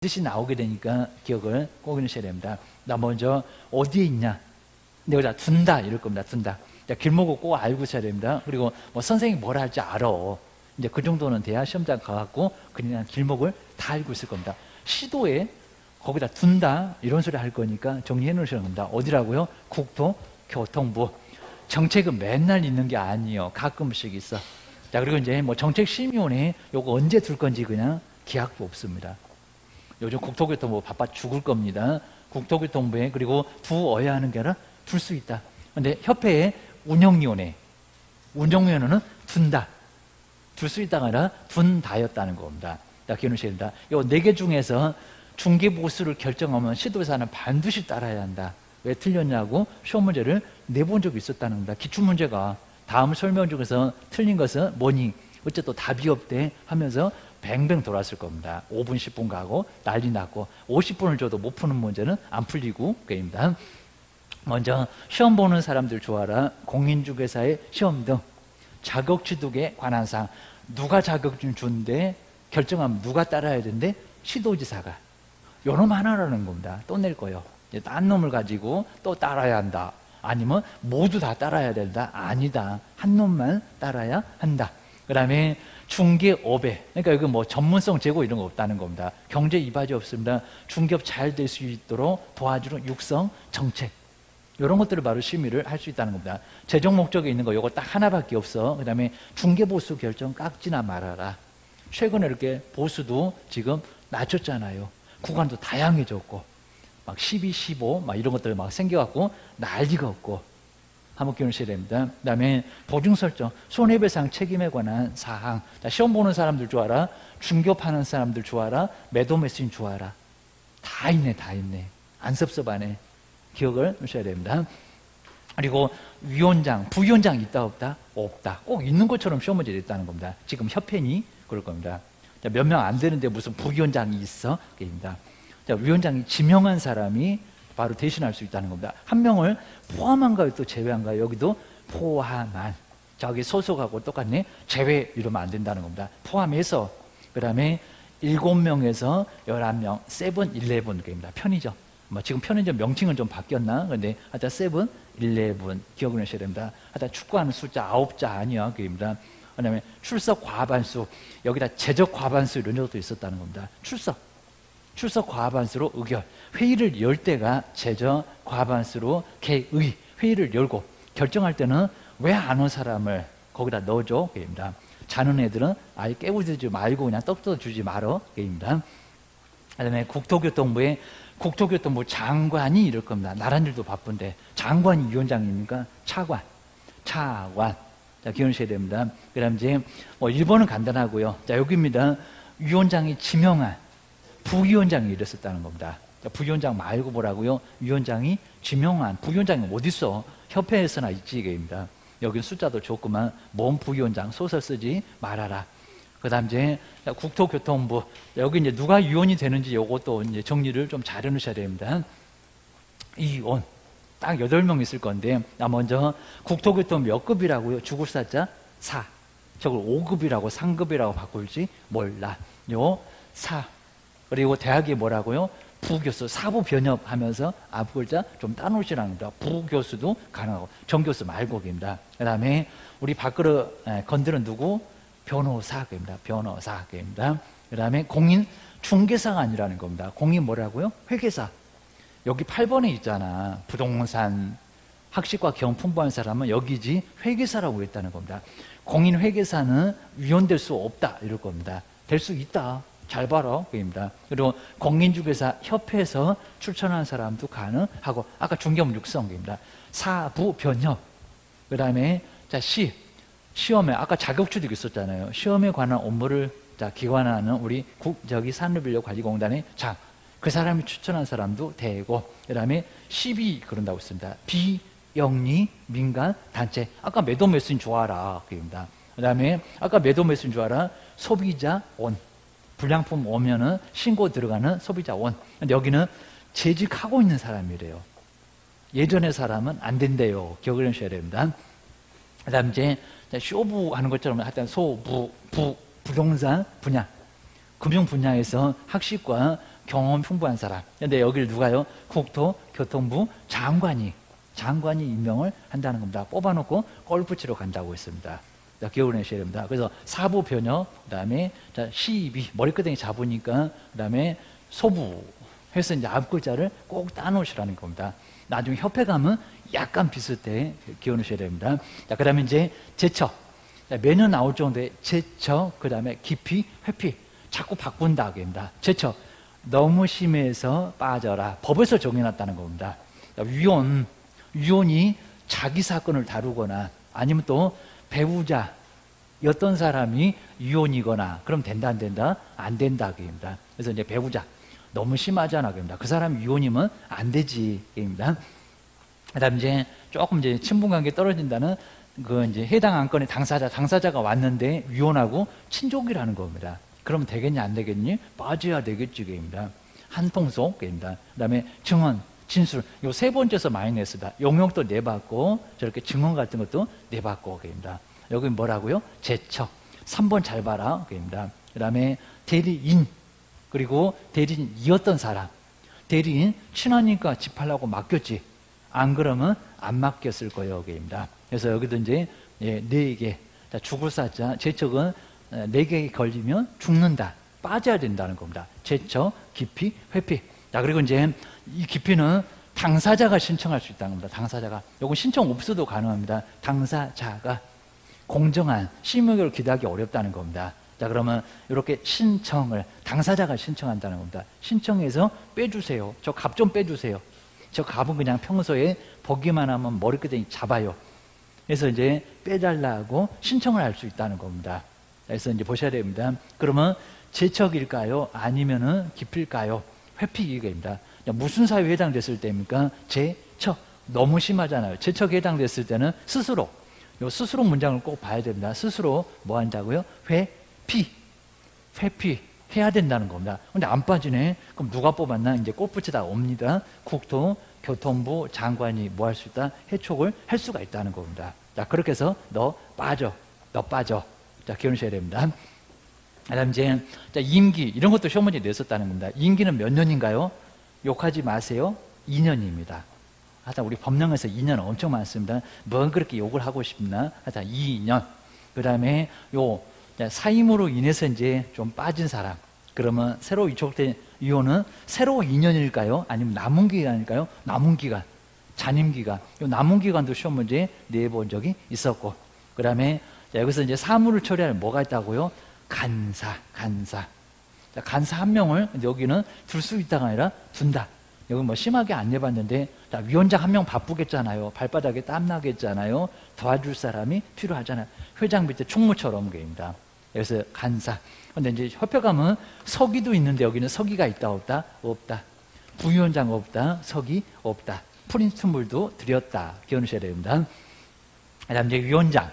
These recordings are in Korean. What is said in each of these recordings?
뜻이 나오게 되니까 기억을 꼭 해주셔야 됩니다. 나 먼저 어디에 있냐? 내가 다 둔다 이럴 겁니다. 둔다. 길목을 꼭 알고 있어야 됩니다. 그리고 뭐 선생님이 뭐라 할지 알아. 이제 그 정도는 돼야 시험장 가갖고 그냥 길목을 다 알고 있을 겁니다. 시도에 거기다 둔다 이런 소리 할 거니까 정리해 놓으셔야 합니다. 어디라고요? 국토교통부. 정책은 맨날 있는 게 아니에요. 가끔씩 있어. 자, 그리고 이제 뭐 정책심의원회 요거 언제 둘 건지 그냥 기약도 없습니다. 요즘 국토교통부 바빠 죽을 겁니다. 국토교통부에 그리고 두어야 하는 게 아니라 둘 수 있다. 근데 협회의 운영위원회는 둔다. 둘 수 있다가 아니라 둔다였다는 겁니다. 자, 기억하셔야 됩니다. 요 4개 중에서 중개보수를 결정하면 시도사는 반드시 따라야 한다. 왜 틀렸냐고 시험 문제를 내본 적이 있었다는 겁니다. 기출문제가 다음 설명 중에서 틀린 것은 뭐니? 어째 또 답이 없대 하면서 뱅뱅 돌았을 겁니다. 5분 10분 가고 난리 났고 50분을 줘도 못 푸는 문제는 안 풀리고 그입니다. 먼저 시험 보는 사람들 좋아라. 공인중개사의 시험 등 자격취득에 관한 사항. 누가 자격증 준대 결정하면 누가 따라야 된대? 시도지사가. 요놈 하나라는 겁니다. 또 낼 거예요. 딴 놈을 가지고 또 따라야 한다. 아니면 모두 다 따라야 된다. 아니다. 한 놈만 따라야 한다. 그 다음에 중개업에, 그러니까 여기 뭐 전문성 제고 이런 거 없다는 겁니다. 경제 이바지 없습니다. 중개업 잘 될 수 있도록 도와주는 육성 정책. 이런 것들을 바로 심의를 할 수 있다는 겁니다. 재정 목적에 있는 거 이거 딱 하나밖에 없어. 그 다음에 중개보수 결정 깎지나 말아라. 최근에 이렇게 보수도 지금 낮췄잖아요. 구간도 다양해졌고 막 12, 15 막 이런 것들 막 생겨갖고 난리가 없고 한번 기억하셔야 됩니다. 그 다음에 보증 설정, 손해배상 책임에 관한 사항. 자, 시험 보는 사람들 좋아라. 중개업하는 사람들 좋아라. 매도 매수인 좋아라. 다 있네, 다 있네. 안 섭섭하네. 기억을 하셔야 됩니다. 그리고 위원장, 부위원장 있다 없다? 없다. 꼭 있는 것처럼 시험 문제를 냈다는 겁니다. 지금 협회니 그럴 겁니다. 몇 명 안 되는데 무슨 부위원장이 있어? 그입니다. 자, 위원장이 지명한 사람이 바로 대신할 수 있다는 겁니다. 한 명을 포함한가요? 또 제외한가요? 여기도 포함한. 저기 소속하고 똑같네. 제외 이러면 안 된다는 겁니다. 포함해서. 그 다음에 7명에서 11명, 7, 11입니다. 편의점. 뭐 지금 편의점 명칭은 좀 바뀌었나? 근데 하여튼 7, 11 기억을 하셔야 됩니다. 하여튼 축구하는 숫자 9자 아니야. 그입니다. 그 다음에 출석 과반수. 여기다 제적 과반수 이런 것도 있었다는 겁니다. 출석 과반수로 의결. 회의를 열 때가 제적 과반수로 개의. 회의를 열고 결정할 때는 왜 안 온 사람을 거기다 넣어줘. 그입니다. 자는 애들은 아예 깨우지 말고 그냥 떡 주지 말어. 그입니다. 그 다음에 국토교통부 장관이 이럴 겁니다. 나란일도 바쁜데 장관이 위원장입니까? 차관. 자, 기억하셔야 됩니다. 그 다음 이제 뭐 1번은 간단하고요. 자, 여기입니다. 위원장이 지명한 부위원장이 이랬었다는 겁니다. 자, 부위원장 말고 뭐라고요? 위원장이 지명한. 부위원장이 어디 있어? 협회에서나 있지 이게입니다. 여기 숫자도 좋구만. 뭔 부위원장 소설 쓰지 말아라. 그 다음 이제 국토교통부. 여기 이제 누가 위원이 되는지 요것도 이제 정리를 좀 잘 해놓으셔야 됩니다. 위원. 딱 8명 있을 건데, 나 먼저 국토교통부 몇 급이라고요? 죽을사자 4. 저걸 5급이라고 3급이라고 바꿀지 몰라. 요 4. 그리고 대학이 뭐라고요? 부교수, 사부 변협하면서 앞글자 좀 따놓으시라는 겁니다. 부교수도 가능하고, 정교수 말고 입니다. 그 다음에 우리 밥그릇 건드는 누구? 변호사입니다. 변호사입니다. 그 다음에 공인 중개사가 아니라는 겁니다. 공인 뭐라고요? 회계사. 여기 8번에 있잖아. 부동산 학식과 경험 풍부한 사람은 여기지 회계사라고 했다는 겁니다. 공인 회계사는 위원될 수 없다 이럴 겁니다. 될 수 있다. 잘 봐라. 그입니다. 그리고 공인중개사 협회에서 추천한 사람도 가능하고, 아까 중개업 육성입니다. 사부 변협. 그 다음에 자 시험에 아까 자격취득 있었잖아요. 시험에 관한 업무를 기관하는 우리 산업인력관리공단의 그 사람이 추천한 사람도 되고, 그 다음에 시비 그런다고 했습니다. 비영리 민간 단체. 아까 매도 매수인 좋아라. 그입니다. 그 다음에 아까 매도 매수인 좋아라. 소비자 원. 불량품 오면은 신고 들어가는 소비자 원. 근데 여기는 재직하고 있는 사람이래요. 예전의 사람은 안 된대요. 기억을 하셔야 됩니다. 그 다음 이제 쇼부 하는 것처럼 하여튼 부동산 분야, 금융 분야에서 학식과 경험 풍부한 사람. 근데 여기를 누가요? 국토교통부 장관이 임명을 한다는 겁니다. 뽑아놓고 골프 치러 간다고 했습니다. 자, 기억을 내셔야 됩니다. 그래서 사부 변형, 그 다음에 시비, 머리끄댕이 잡으니까, 그 다음에 소부 해서 이제 앞글자를 꼭 따놓으시라는 겁니다. 나중에 협회 가면 약간 비슷해. 기억 넣으셔야 됩니다. 자, 그 다음에 이제 제척. 매년 나올 정도의 제척, 그 다음에 깊이, 회피. 자꾸 바꾼다. 겁니다. 제척. 너무 심해서 빠져라. 법에서 정해놨다는 겁니다. 위원이 자기 사건을 다루거나 아니면 또 배우자였던 사람이 위원이거나 그럼 된다 안 된다? 안 된다. 겁니다. 그래서 이제 배우자. 너무 심하잖아. 겁니다. 그 사람이 위원이면 안 되지. 겁니다. 그 다음 이제 조금 이제 친분관계 떨어진다는 그 이제 해당 안건의 당사자가 왔는데 위원하고 친족이라는 겁니다. 그러면 되겠냐 안 되겠니? 빠져야 되겠지. 입니다. 한통속. 입니다. 그 다음에 증언, 진술. 요 세 번째서 많이 냈습니다. 용역도 내봤고 저렇게 증언 같은 것도 내봤고. 입니다. 여기 뭐라고요? 제척. 3번 잘 봐라. 입니다. 그 다음에 대리인. 그리고 대리인이었던 사람. 대리인 친하니까 집하려고 맡겼지. 안 그러면 안 맡겼을 거예요. 입니다. 그래서 여기도 이제 4개. 죽을 사자. 제척은 4개 걸리면 죽는다. 빠져야 된다는 겁니다. 제척, 기피, 회피. 자, 그리고 이제 이 기피는 당사자가 신청할 수 있다는 겁니다. 당사자가. 요건 신청 없어도 가능합니다. 당사자가 공정한 심의를 기대하기 어렵다는 겁니다. 자, 그러면 이렇게 신청을 당사자가 신청한다는 겁니다. 신청해서 빼주세요. 저 값 좀 빼주세요. 저 값은 그냥 평소에 보기만 하면 머리끄댕이 잡아요. 그래서 이제 빼달라고 신청을 할 수 있다는 겁니다. 그래서 이제 보셔야 됩니다. 그러면 제척일까요? 아니면은 기필까요? 회피기입니다. 무슨 사유에 해당됐을 때입니까? 제척. 너무 심하잖아요. 제척에 해당됐을 때는 스스로. 요 스스로 문장을 꼭 봐야 됩니다. 스스로 뭐 한다고요? 회피 해야 된다는 겁니다. 근데 안 빠지네. 그럼 누가 뽑았나? 이제 꽃붙이다 옵니다. 국토교통부 장관이 뭐 할 수 있다? 해촉을 할 수가 있다는 겁니다. 자, 그렇게 해서 너 빠져. 자, 기억하셔야 됩니다. 그 다음 이제 임기 이런 것도 시험 문제 냈었다는 겁니다. 임기는 몇 년인가요? 욕하지 마세요. 2년입니다. 하여튼 우리 법령에서 2년 엄청 많습니다. 뭐 그렇게 욕을 하고 싶나? 하여튼 2년. 그 다음에 요 사임으로 인해서 이제 좀 빠진 사람. 그러면 새로 위촉된 위원은 새로 2년일까요? 아니면 남은 기간일까요? 남은 기간. 잔임 기간. 요 남은 기간도 시험 문제에 내본 적이 있었고. 그 다음에 여기서 이제 사무를 처리할 뭐가 있다고요? 간사. 자, 간사 한 명을 여기는 둘 수 있다가 아니라 둔다. 여기 뭐 심하게 안 내봤는데, 자, 위원장 한 명 바쁘겠잖아요. 발바닥에 땀 나겠잖아요. 도와줄 사람이 필요하잖아요. 회장 밑에 총무처럼 그입니다. 그래서 간사. 근데 이제 협회 가면 서기도 있는데 여기는 서기가 있다 없다? 없다. 부위원장 없다. 서기 없다. 프린스물도 드렸다. 기억하셔야 됩니다. 그다음 이제 위원장.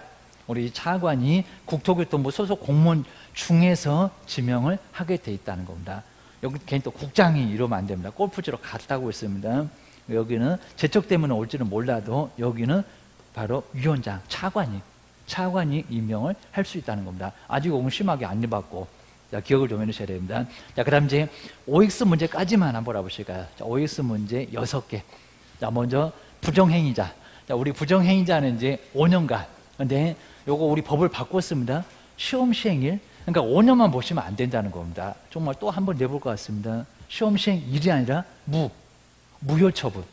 우리 차관이 국토교통부 소속 공무원 중에서 지명을 하게 돼 있다는 겁니다. 여기 괜히 또 국장이 이러면 안 됩니다. 골프 치러 갔다고 했습니다. 여기는 제척 때문에 올지는 몰라도 여기는 바로 위원장, 차관이 임명을 할 수 있다는 겁니다. 아직 심하게 안 해봤고, 자, 기억을 좀 해주셔야 됩니다. 자, 그 다음 이제 OX 문제까지만 한번 알아보실까요? 자, OX 문제 6개. 자, 먼저 부정행위자. 자, 우리 부정행위자는 이제 5년간. 근데 요거 우리 법을 바꿨습니다. 시험 시행일. 그러니까 5년만 보시면 안 된다는 겁니다. 정말 또 한 번 내볼 것 같습니다. 시험 시행일이 아니라 무효처분.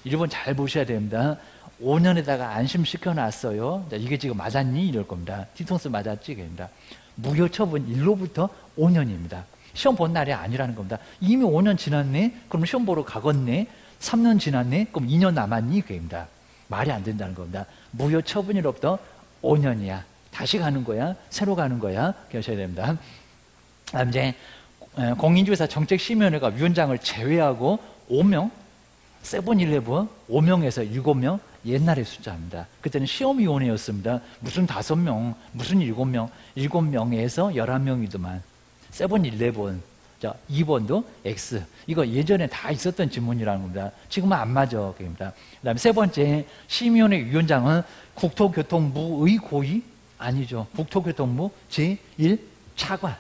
일본 잘 보셔야 됩니다. 5년에다가 안심시켜 놨어요. 이게 지금 맞았니? 이럴 겁니다. 뒤통수 맞았지? 그럽니다. 무효처분 일로부터 5년입니다. 시험 본 날이 아니라는 겁니다. 이미 5년 지났네? 그럼 시험 보러 가겠네? 3년 지났네? 그럼 2년 남았니? 그럽니다. 말이 안 된다는 겁니다. 무효처분일로부터 5년이야. 다시 가는 거야? 새로 가는 거야? 기억하셔야 됩니다. 다음 이제 공인중개사 정책심의위원회가 위원장을 제외하고 5명, 세븐일레븐 5명에서 7명 옛날의 숫자입니다. 그때는 시험위원회였습니다. 무슨 5명, 무슨 7명, 7명에서 11명이더만. 세븐일레븐, 2번도 X. 이거 예전에 다 있었던 지문이라는 겁니다. 지금은 안 맞아. 그럽니다. 그 다음에 세 번째, 심의위원회 위원장은 국토교통부의 고위? 아니죠. 국토교통부 제1차관.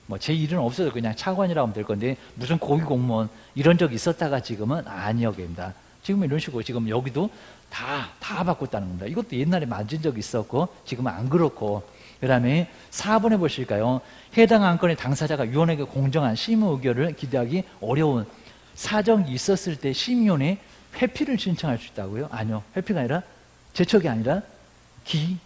뭐 제 일은 없어도 그냥 차관이라고 하면 될 건데 무슨 고위 공무원 이런 적이 있었다가 지금은 아니여입니다. 지금 이런 식으로 지금 여기도 다 바꿨다는 겁니다. 이것도 옛날에 맞은 적이 있었고 지금은 안 그렇고. 그 다음에 4번에 보실까요? 해당 안건의 당사자가 위원에게 공정한 심의 의결을 기대하기 어려운 사정이 있었을 때 심의위원회 회피를 신청할 수 있다고요? 아니요. 회피가 아니라 제척이 아니라 깊이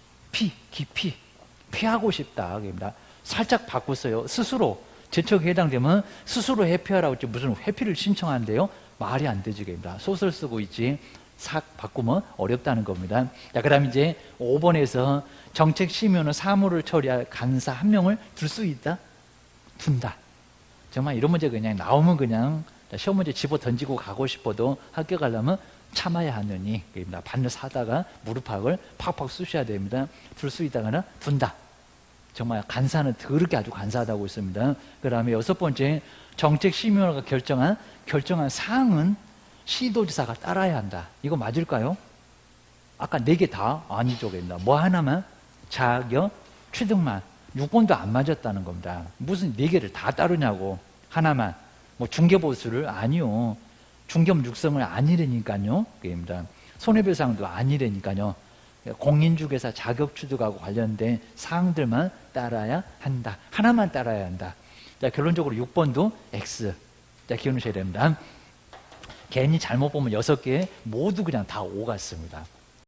피하고 싶다. 그럽니다. 살짝 바꿨어요. 스스로 제척에 해당되면 스스로 회피하라고 했지 무슨 회피를 신청한대요? 말이 안 되지. 그럽니다. 소설 쓰고 있지 싹 바꾸면 어렵다는 겁니다. 자, 그 다음 이제 5번에서 정책심의위원회 사무를 처리할 간사 한 명을 둘 수 있다? 둔다. 정말 이런 문제 그냥 나오면 그냥 시험 문제 집어 던지고 가고 싶어도 학교 가려면 참아야 하느니 반을 사다가 무릎팍을 팍팍 쑤셔야 됩니다. 둘 수 있다거나 둔다. 정말 간사는 더럽게 아주 간사하다고 있습니다. 그 다음에 6번째 정책심의위원회가 결정한 사항은 시도지사가 따라야 한다. 이거 맞을까요? 아까 4개 다 아니죠. 뭐 하나만 자격 취득만 6번도 안 맞았다는 겁니다. 무슨 4개를 다 따르냐고. 하나만 뭐 중개보수를 아니요. 중개업 육성을 아니라니까요. 그입니다. 손해배상도 아니라니까요. 공인중개사 자격 취득하고 관련된 사항들만 따라야 한다. 하나만 따라야 한다. 자, 결론적으로 6번도 X. 자, 기억하셔야 됩니다. 괜히 잘못 보면 6개 모두 그냥 다 O 같습니다.